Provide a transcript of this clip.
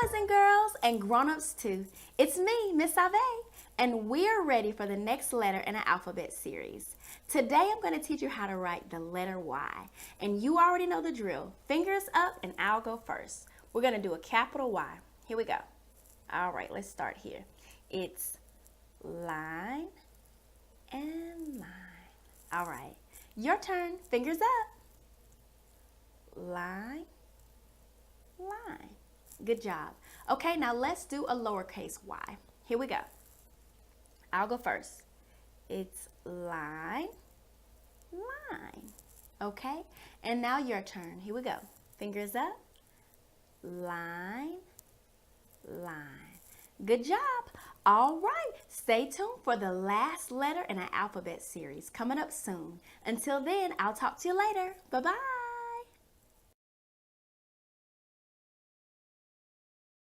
boys and girls, and grown-ups too. It's me, Miss Ave, and we're ready for the next letter in our alphabet series. Today I'm going to teach you how to write the letter Y, and you already know the drill. Fingers up and I'll go first. We're going to do a capital Y. Here we go. All right, let's start here. It's line and line. All right, your turn. Fingers up. Line, line. Good job. Okay, now let's do a lowercase y. Here we go. I'll go first. It's line, line. Okay, and now your turn. Here we go. Fingers up. Line, line. Good job. All right, stay tuned for the last letter in our alphabet series coming up soon. Until then, I'll talk to you later. Bye-bye.